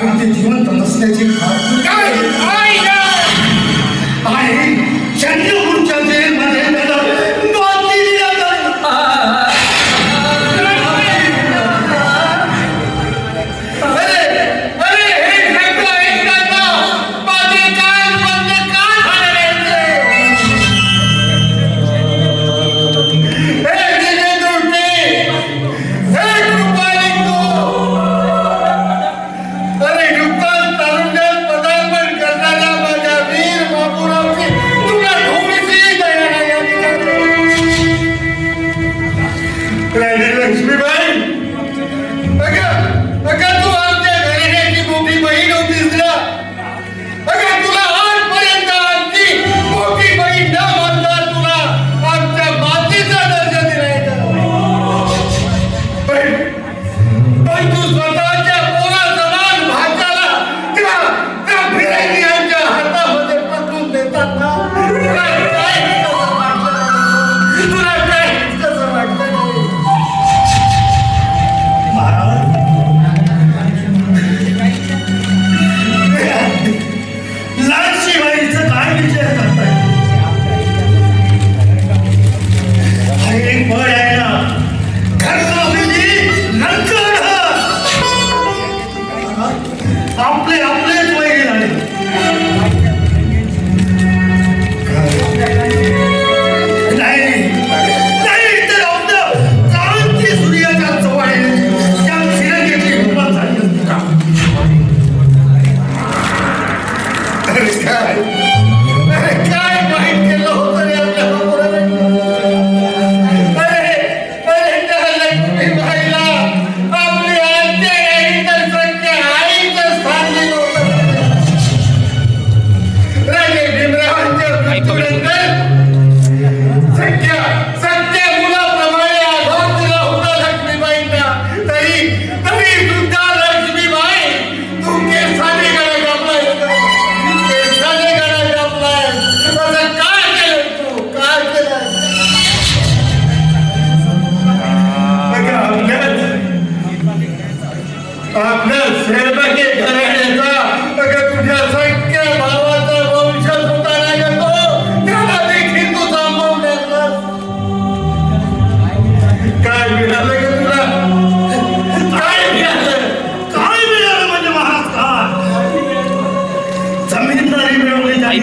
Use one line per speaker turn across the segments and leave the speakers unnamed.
ते जिवंत नसल्याची आणि चंद्रपूरच्या जेलमध्ये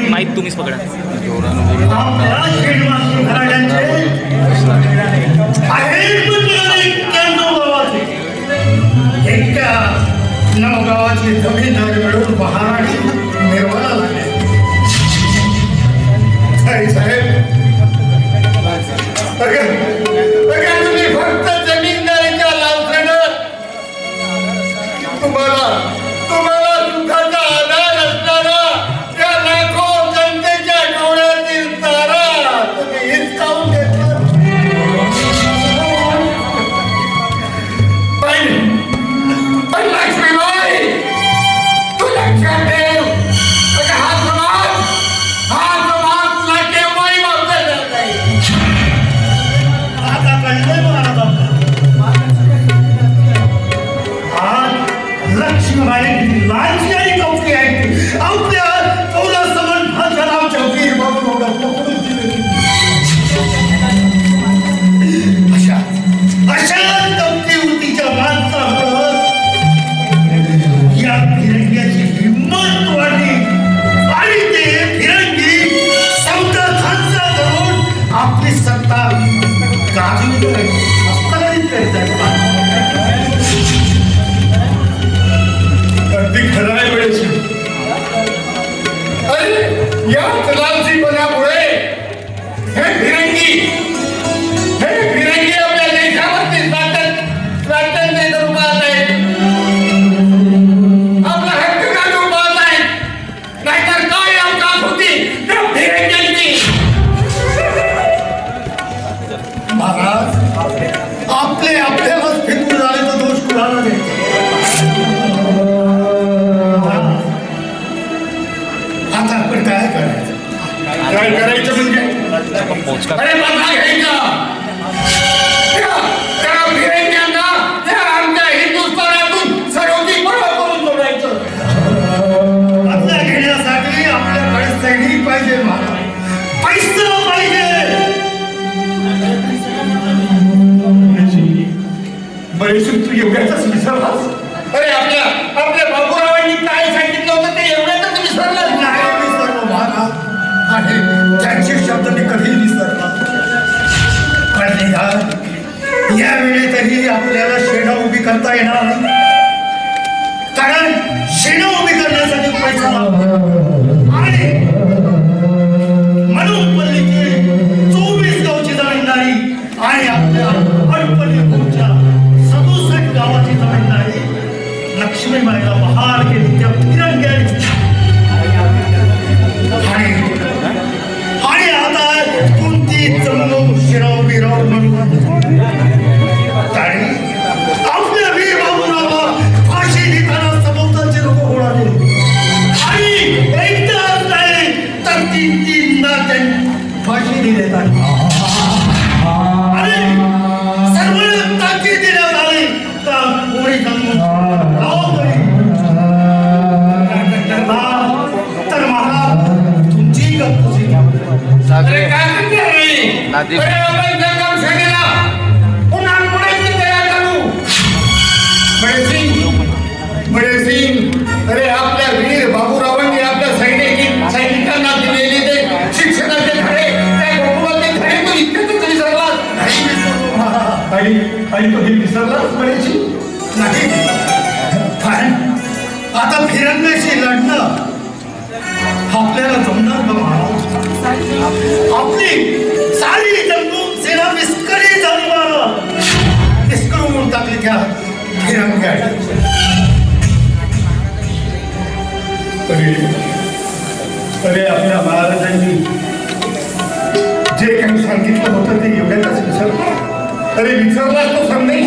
माईक तुम्हीच पकडा.
नवगावाची जमीनदार मिळून महाराणी निर्माणा लागले. साहेब तुम्ही फक्त जमीनदारीच्या लालसेनं तुम्हाला सुखाचा आधार असणारा त्या लाखो जनतेच्या डोळ्यातील तारा तुम्ही हिसकावून घेतला. पण लक्ष्मीबाई तू लक्षात ठेव, हा समाज तुला केव्हाही मागचा जात नाही. आता कळलंय मला आज लक्ष्मीबाई लालची आणि कौकी आहे. आपल्या पौला समन भाषणाव चौकी बघून अशा कौकीवृत्तीच्या माणसामुळं या फिरंग्याची हिंमत वाढली आणि ते फिरंगी सौदा खांचा धरून आपली सत्ता गाजून हस्तगत करतात. अगदी खरं आहे वेळेची. अरे या तलावजीपणामुळे हे फिरंगी आपल्या देशावरती स्वातंत्र्य करून पाहत आहेत. आपला हक्क काढून पाहत आहेत. नाहीतर काय अवकाश होती त्या फिरंग्यांची. महाराज आपल्यालाच फिरून झाले तर दोष कुणाला नाही. आता आपण काय करायचं? काय करायचं म्हणजे अरे बघा घ्यायचा त्या फिरंग्यांना आमच्या हिंदुस्थानातून सर्वोच्च पळवा करून सोडायचं. बरेच तू एवढ्याच विसरलास?
अरे आपल्या बाबूरावांनी काय सांगितलं होतं ते एवढ्याच विसरलं?
नाही विसरलो महाराज, आणि त्यांचे शब्द मी कधीही विसरला. पण निदान या वेळेतही आपल्याला शेणा उभी करता येणार नाही, कारण शेणा उभी करण्यासाठी पैसा आणि म्हणून पल्लीची 24 गावची जमीनदारी आणि आपल्या अडपल्लीच्या 67 गावाची जमीनदारी लक्ष्मीबाईला बहाल केली त्या फिरंग्याने. आणि आता कोणती जमलो शिराव बिराव म्हणून आपल्या वीर बाबूरावा फाशी देताना सभोवतालचे लोक गोळाले आणि एकदाच नाही तर 3-3दा त्यांनी फाशी दिली. आणि सर्वांना ताकीद देण्यात आली तर कोणी तर महाराज तुमची गप्प
अरे आपल्या वीर बाबूरावांनी आपल्या सैनिकांना दिलेले ते शिक्षणाचे धडे, त्या गोकुळाचे धडे तो इतकेच विसरला
नाही. आणि तो हे विसरलाच बरेची नाही. कारण आता फिरंगाशी लढणं आपल्याला जमणार का महाराज? आपली सारी जमून सेना विस्कळीत झाली महाराज, विस्कळून टाकली त्या फिरंग्या. अरे आपल्या महाराजांनी जे काही सांगितलं होतं ते एवढ्याच विसरलं.
अरे विसरला तो संदेश.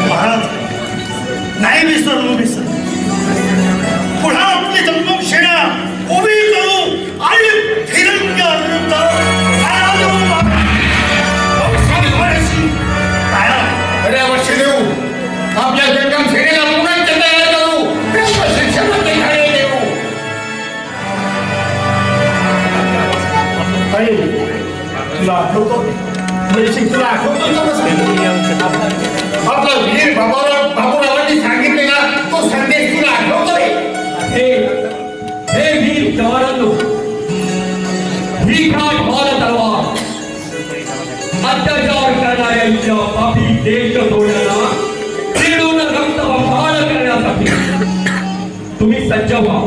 महाराज नाही विसरलो. पुन्हा आपली जमून शेणा उभी करू आणि फिरंग्या
अरे अवश्य देऊ. आपल्या जगम सेनेला पुन्हा तयार करू, शिक्षणाचे धडे देऊ.
तुला आठवतो तुला
आपला वीर बाबूरावांनी सांगितले ना तो संदेश तुला आठवतो?
हे वीर जवानांनो, ही काय भारत तलवार अत्याचार करणाऱ्यांच्या पापी देश सोडण्याला चिडून रक्तबंबाळ करण्यासाठी तुम्ही सज्ज व्हा.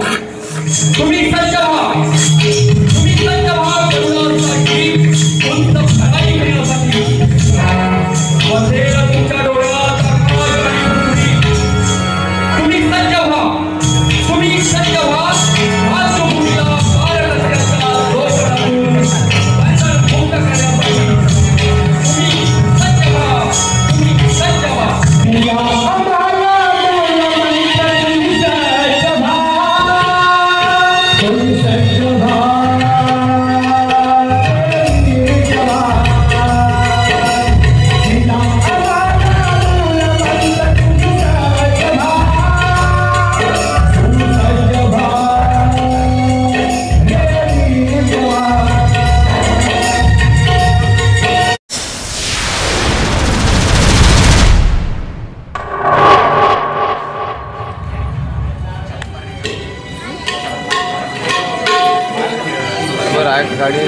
तुम्ही सज्ज व्हा. तुम्ही सज्ज व्हा करुणासाठी उंच लढाई करण्यासाठी. बसेल तुमच्या डोळ्यात तुम्ही सज्ज व्हा. तुम्ही सज्ज व्हा. मातृभूमीला भारत देशाचा दोष टाकून बंधन मुक्त करण्यासाठी तुम्ही सज्ज व्हा. तुम्ही सज्ज व्हा.
गाड़ी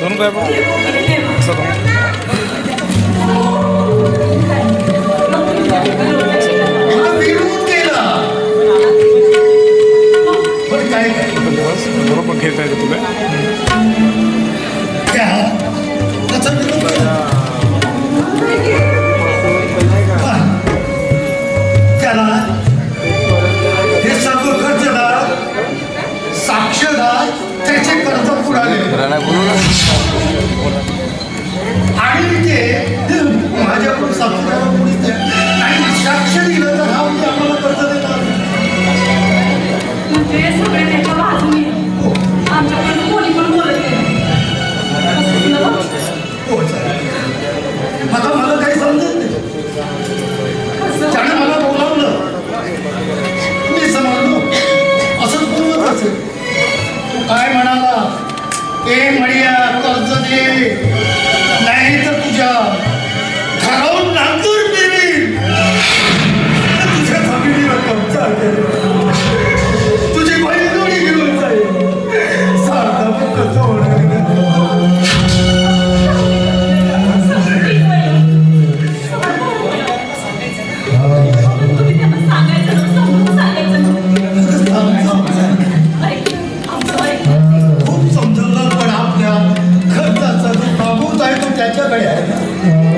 दोन काय बरोबर घेता येतं तुला
त्याला हे सर्व कर्जदार साक्षीदार त्याचे कर्ज पुरावे आणि ते माझ्याकडून साक्षीदार आणि साक्ष दिलं तर हा म्हणजे आम्हाला कर्ज देणार
म्हणजे सगळे त्याच्या बाजूने आमच्याकडून कोणी पण बोलत नाही
हो चालेल आता मला काही समजत नाही त्याने मला बोलावलं मी समजलो असंच बोलत असेल तू काय म्हणाला ए म्हणिया कर्ज दे नाही तर तुझ्या घरावून नांदूर फिरवी तुझ्या जमिनी रक्कम चालते तुझी बहिणी घेऊन जाईल सारखं पण कसं होणार खूप समजवलं पण आपल्या खर्चाचा जो प्रभूत आहे तो त्याच्याकडे आहे ना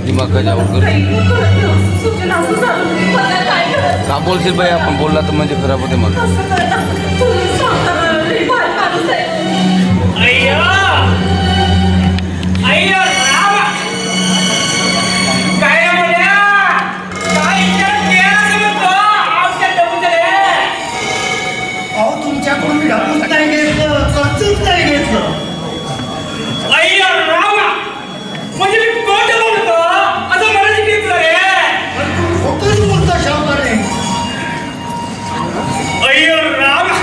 दिमाग का बोलशील बाई आपण बोलला तर म्हणजे खराब होते मला
अहो तुमच्याकडून मी ढापूच नाही घेतलं कर्जच नाही घेतलं
म्हणजे मी कोणतं बोलतो असं म्हणायची की रे
पण तू खोटंच बोलता शाहकाने
अय्यो राम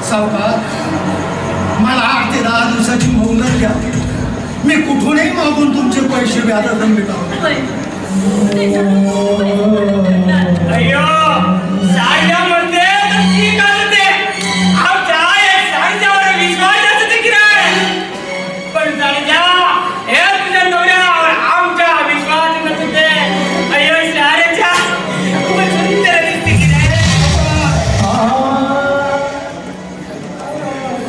सावकार मला 8 ते 10 दिवसाची मोहलत द्या. मी कुठूनही मागून तुमचे पैसे व्याजात मिळतात.
अय्यो साड्या म्हणते तर ठीक असते. आमच्या साड्यावर विश्वास असते की नाही, पण साड्या हे तुझ्या नवऱ्यावर आमचा विश्वास नसते. अय्यो साड्याच्या खूप सुंदर दिसते की नाही.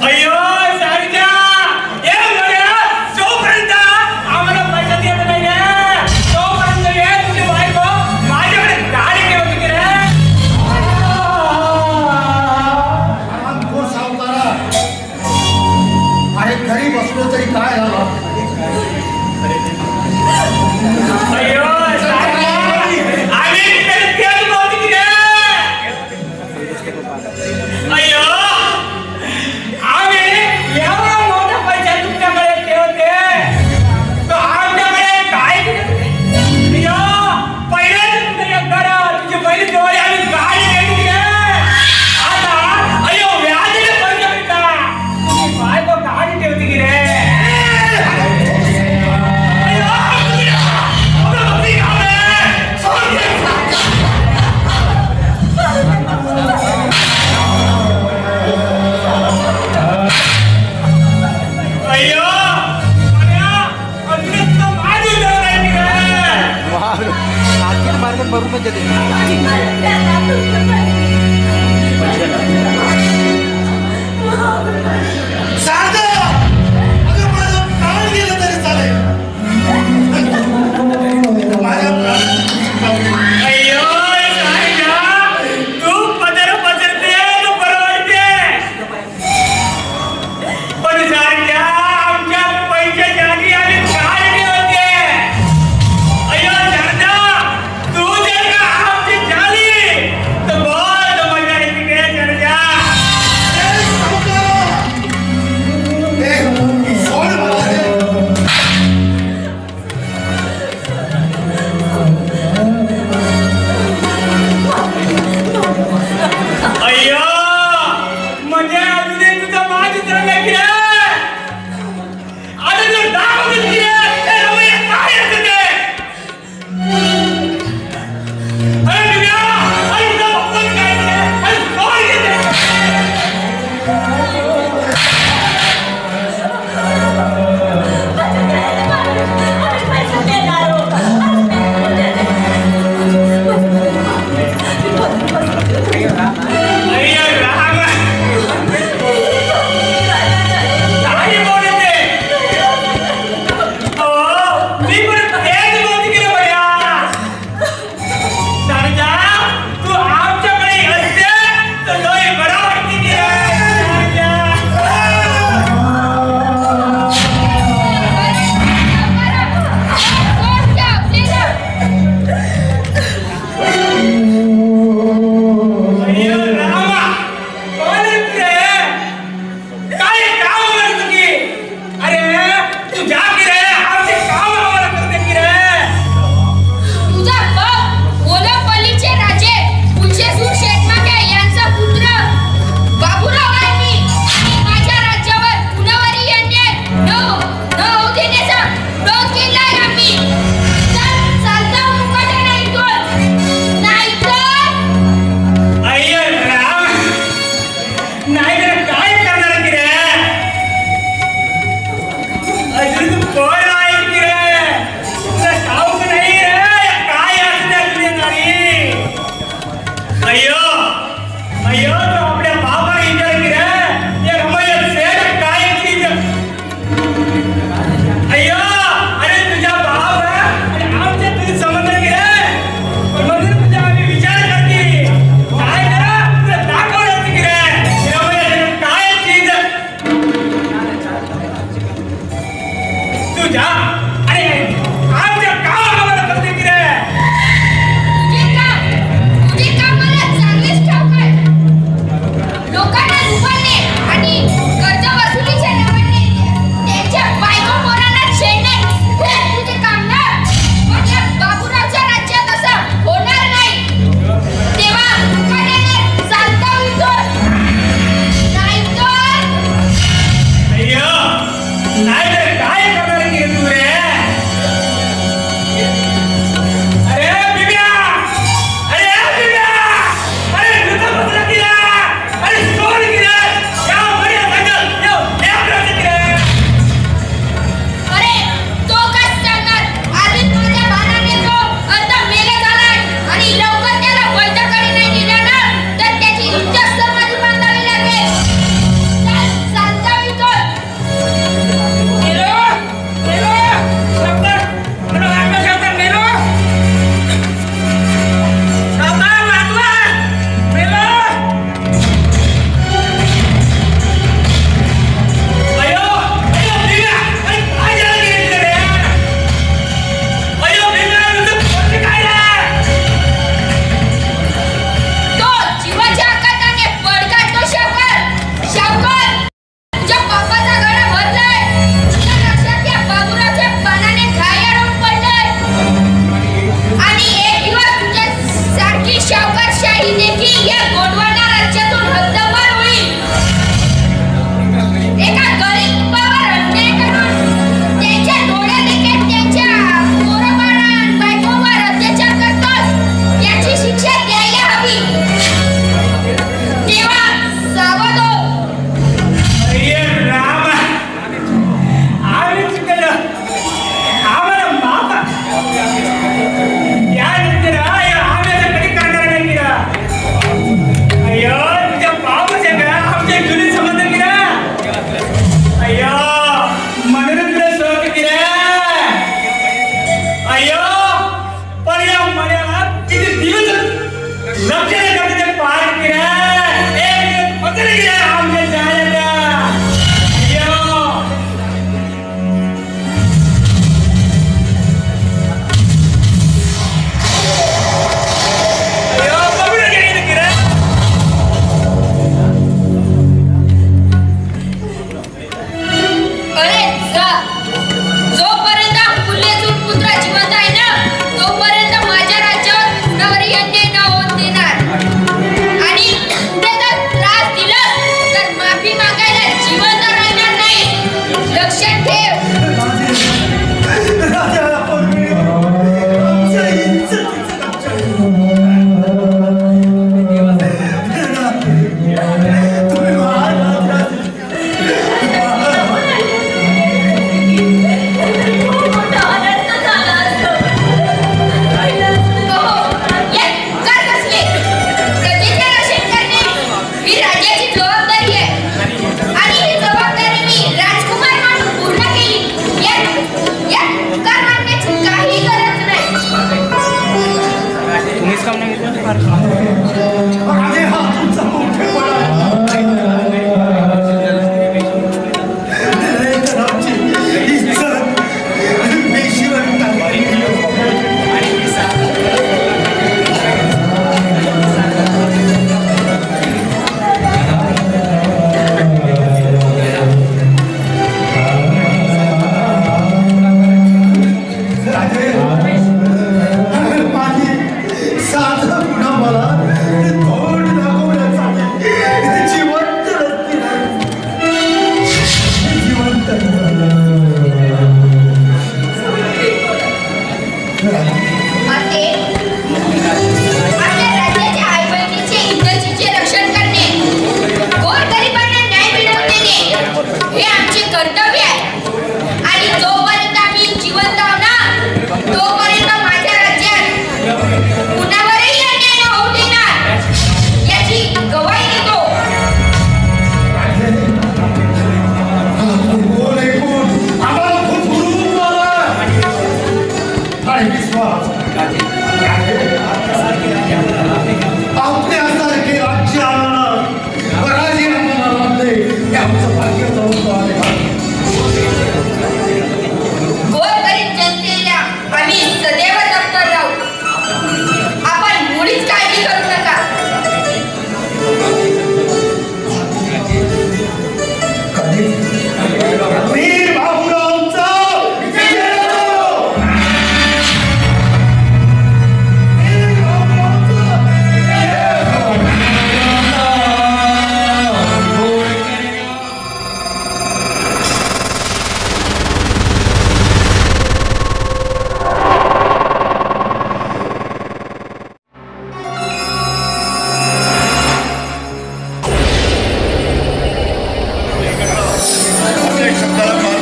अय्यो साड्या हे नवऱ्या जोपर्यंत आम्हाला पैसा देत नाही ना तोपर्यंत हे तुझी बायको माझ्याकडे गाडी ठेवते की रे.
हो सावकारा, अरे घरी बसलो तरी काय झालं?
अय्यो साड्या आम्ही तिकडे तेल नव्हती की रे. अय्यो आम्ही एवढा मोठा पैसा तुमच्याकडे ठेवते तर आमच्याकडे काय दिलं? अय्यो पहिले तुमच्या घरात तुझी पहिली डोळे आम्ही गाडी घेतली रे. आता अय्यो व्याजाने पैसे मिळतात. तुझी बायको गाडी ठेवते की रे.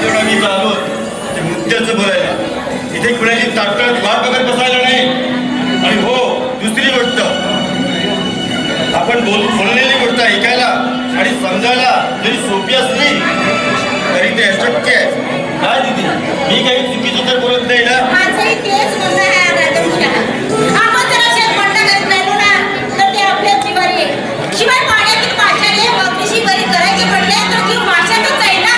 आपल्याला मी आलो ते मुद्द्याचं बोलायला. इथे कुणाची ताटकळत वाट बघत बसायला नाही. आणि हो, दुसरी गोष्ट, आपण बोललेली गोष्ट ऐकायला आणि समजायला जरी सोपी असली तरी ते अशक्य आहे. काय दिदी, मी काही चुकीचं तर बोलत नाही ना?
माझंही तेच म्हणणं आहे राजमशाह. आपण जर असे बंड करत राहिलो ना तर ते आपल्याच जिवारी आहे. शिवाय पाण्यातील माशाने मगरीशी बरी करायचे म्हटले तर जीव माशाचाच आहे ना.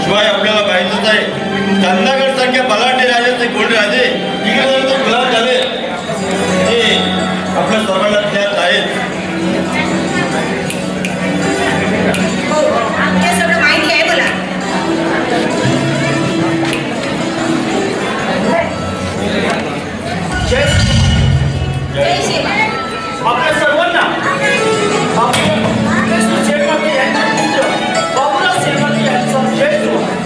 शिवाय आपल्याला माहितच आहे, चंदागड सारख्या बलाढ्य राजाचे कोण राजे इकडे गुलाब झाले ते आपल्या सर्वांना ज्ञात आहेत.
हे सगळं माहिती आहे मला. जय शिव.
आपल्या सर्वांना बाबूराव सेनापती यांचा जय जोहार.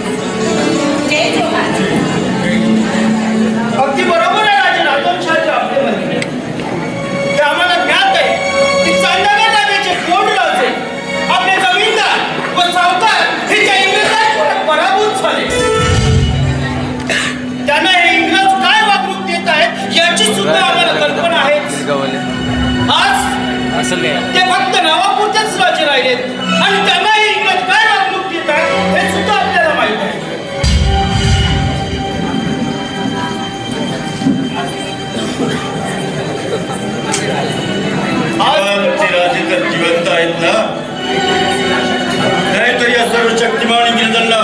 जय जोहार.
अगदी बरोबर आहे राजे राजवंशाचे आपले म्हणणे. ते आम्हाला ज्ञात आहे की चांदगड राजाचे कोण राजे आपले जमीनदार व सावकार हे त्या इंग्रजांकडे पराभूत झाले. त्यांना हे इंग्रज काय वागणूक देत आहेत याची सुद्धा आम्हाला कल्पना आहे. आज
असं काय
ते फक्त नावापुरतेच राजे राहिलेत आणि त्यांनाही इंग्रज काय वागणूक देत आहेत हे सुद्धा आपल्याला माहित आहे.
आज ते राजे तर जिवंत आहेत ना? नाहीतर या सर्व शक्तिमान इंग्रजांना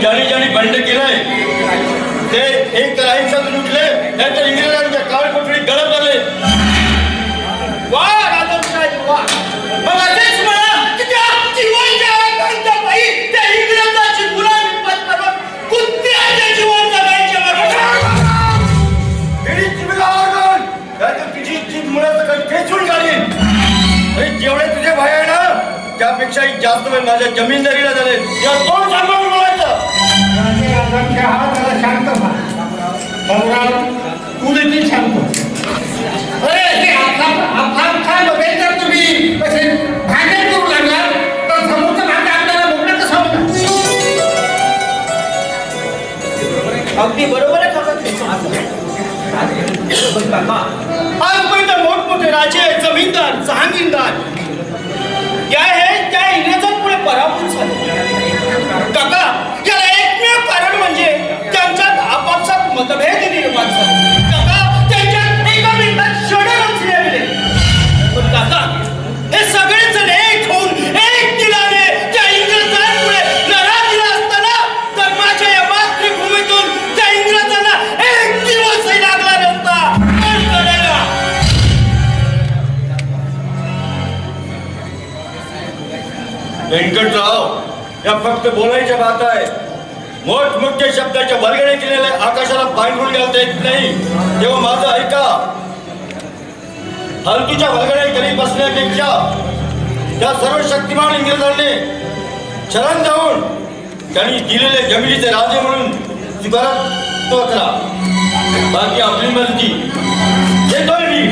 ज्याने बंड केलंय ते एक तर आयुष्यातून उठले, नाहीतर इंग्रजांच्या काळकोठडीत गळत आले.
वा राजवंशाची वा. मग असेच म्हणा की त्या जिवंत आकांक्षा बाई त्या इंग्रजाची गुलामी पत्करून कुत्र्याचे जीवन जगायचे
तुझी इच्छित मुलं सगळं खेचून घालीन. जेवढे तुझे भाई आहे ना त्यापेक्षाही जास्त वेळ माझ्या जमीनदारीला झाले. या तोंड सांभाळून बोलायचं.
जरा शांत व्हा. बाबूराव, तू देखील शांत हो.
अरे हे काय बघेल तर तुम्ही कसे भांडण करू लागला तर समोरचं भांडण आपल्याला बघणं कसं होतं?
अगदी बरोबर आहे आजपर्यंत मोठमोठे राजे जमीनदार जहांगीरदार त्या इंग्रजांपुढे पराभूत झाले. काका, याला एकमेव कारण म्हणजे त्यांच्यात आपापसात मतभेद निर्माण झाले. काका, त्यांच्यात एका मिनिटात क्षण रचले गेले. पण काका, हे सगळे जण एक होऊन एक दिलाने त्या इंग्रजांपुढे लढा दिला असताना तर माझ्या या मातृभूमीतून त्या इंग्रजांना एक दिवसही लागला नसता. कोण करेगा?
व्यंकटराव, या फक्त बोलायच्या बात आहे. मोठमोठ्या शब्दाच्या वर्गणे केलेल्या आकाशाला पांघरून घालता येत नाही. तेव्हा माझं ऐका. हलकीच्या वर्गणे करी बसण्यापेक्षा त्या सर्व शक्तिमान इंग्रजांनी शरण जाऊन त्यांनी दिलेले जमिनीचे राजे म्हणून स्वीकारतो करा. बाकी आपली मर्जी. येतोय मी.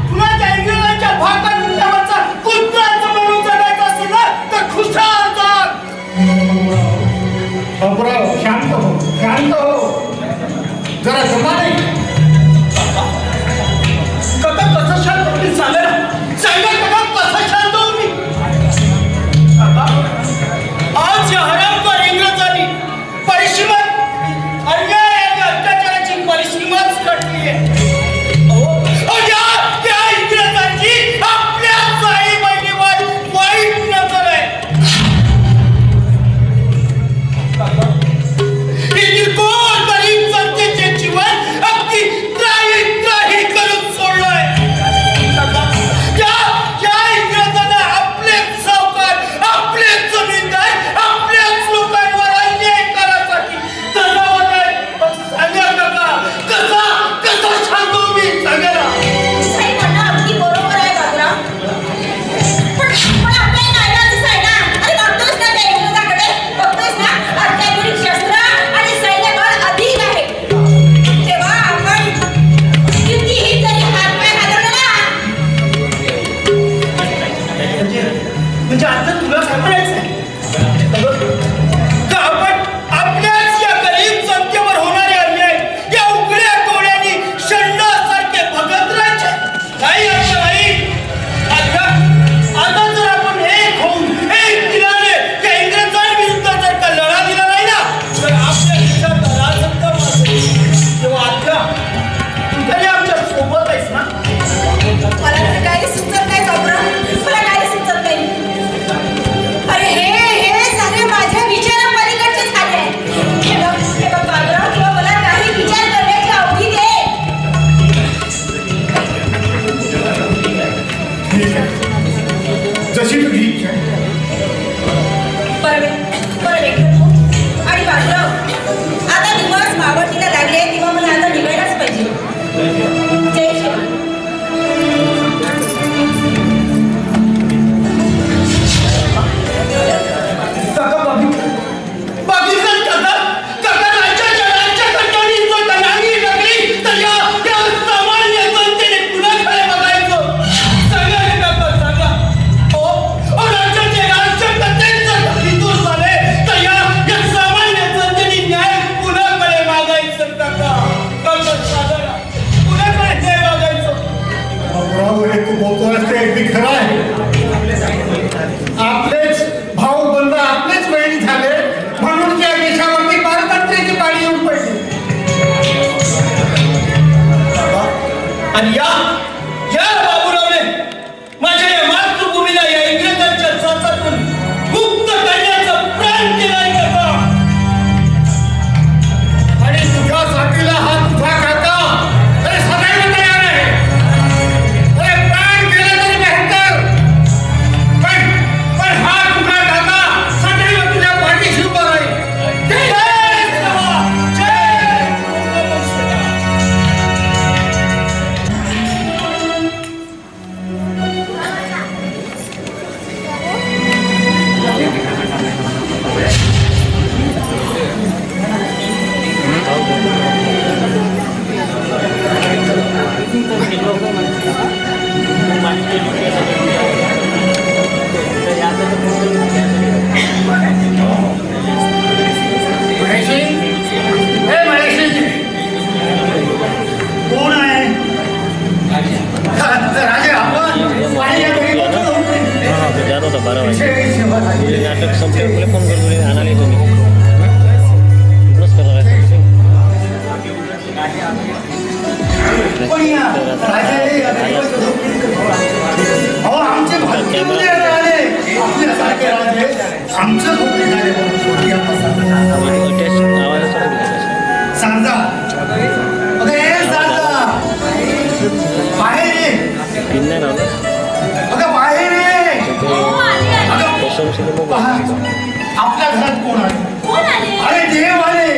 तुला त्या इंग्रजांच्या भाकर मुद्द्यावरचा कुत्राचं म्हणून जगायचं असेल ना तर खुशाल जग.
बाबूराव, शांत हो, शांत हो. जरा जमा नाही.
कथा कसं शांत होती सांगा सांगा कथा कसं शांत होती. आज या हरामखोर इंग्रजांनी परिसीमत अन्याय आणि अत्याचाराची परिसीमाच काढली आहे. त्या इंग्रजांची आपल्या आई बहिणीवर वाईट नजर आहे. इथे कोण गरीब जनतेचे जीवन अगदी आणि या बाबूरावने माझ्या या मातृभूमीला या इंग्रजांच्या चाचातून मुक्त करण्याचा प्राण केलाय का?
आणि तुझ्या साथीला हा तुझा काका अरे सदैव तयार आहे. अरे प्राण गेला तरी बेहतर, पण हा तुझा काका सदैव तुझ्या पाठीशी उभा राहील. कोण आहे? राजे आपण आणि या घरी
नाटक संपल्यामुळे फोन करून आणाले तुम्ही
पण या राजे अहो आमचे भाग्यवंत राजे आपल्यासारखे राजे आमचं खूप निघाले सांगा बाहेर ये अगं बाहेर ये. आपल्या घरात कोण आले? अरे देव आले,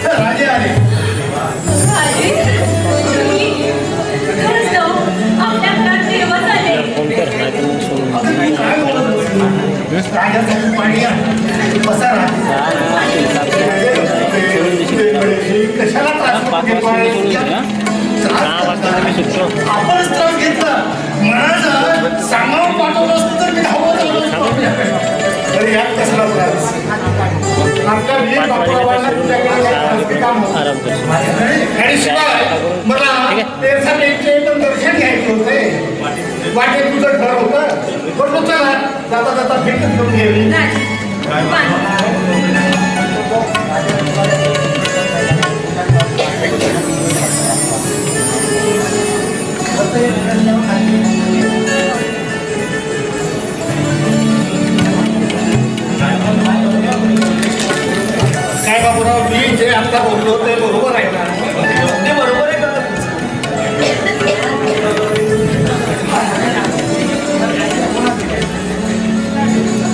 राजे आले.
आपल्या घरात देवच आले.
काय राजासाठी पाणी बसा कशाला आपणच त्रास घेतला. म्हणायचं सांगावून पाठवलं असतं तर मी धावत आलो तरी यात कसला त्रास. आणि शिवाय मला दर्शन घ्यायचे होते. वाटेत तुझं घर होतं पण चला जाता जाता भेट घेऊन गेली. काय बाबूराव मी जे आता बोललो ते बरोबर आहे ना? ते बरोबर आहे का?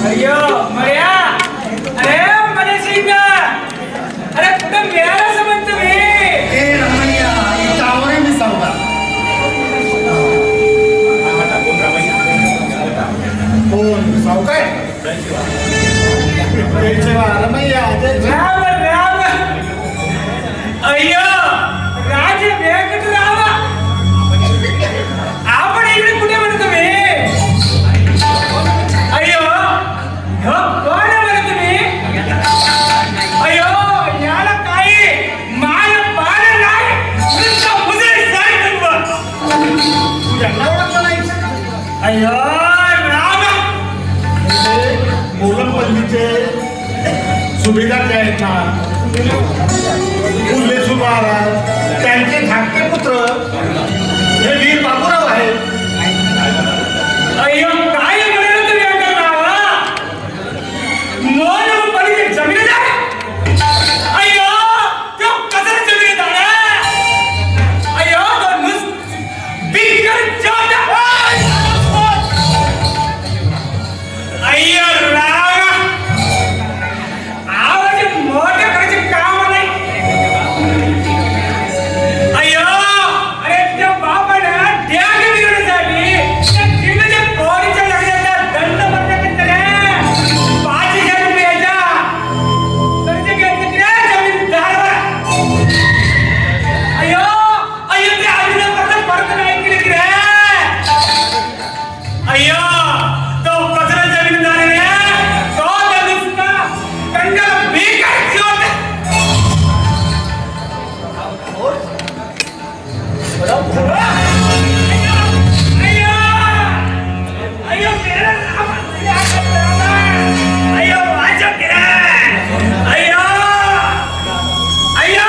अय्यो मर्या अरे मने सिंग अरे कुठं मिळालं समज तुम्ही?
ए रमैया इथं मी सांगता कोण सावकार रमैया
राम राम अय्यो राजे वेंकट राव आपण इकडे कुठे म्हणतो तुम्ही? अय्यो हो कोण म्हणतो तुम्ही? अय्यो याला काही माय पार नाही नुसता मुझे जाय
तू यांना ओळखलं नाही?
अय्यो राम
मोलमपल्लीचे सुभेदार जे आहेत ना उल्लेसू महाराज त्यांचे धाकटे पुत्र हे वीर बाबूराव आहेत.
अय्यो काय म्हणाले तुम्ही आता रावा? मोल पडीचे जमीनदार अय्यो तो कसं जमीनदार अय्यो तो नुस बिगर जोडा अय्यो रावा आवाज मोठे करायचे काम नाही. अय्यो अरे त्या बापाने द्याग मिळवण्यासाठी त्या जिल्ह्याच्या पोरीच्या लग्नाचा दंड भरण्याकरता 5,000 रुपयाचा कर्ज घेतलं की रे जमीनदारावर. अय्यो अय्यो ते आजीला परत नाही केलं की रे. अय्यो तो कचरा जमीनदार रे तो नुसता कंगाल बेकार जोड. अय्यो अय्यो मेरा नाम अय्यो वाजो केला अय्यो अय्यो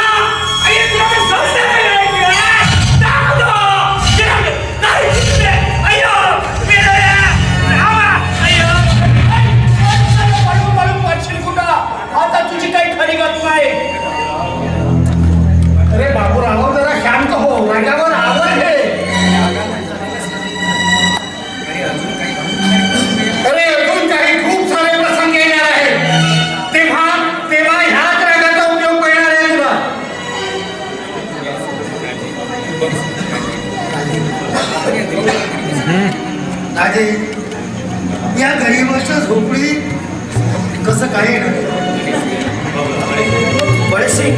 अय्यो तुला संस्था नाही टाकू दो
राजे या गरीबाच्या झोपडी कसं काय येणार?
बळेसिंग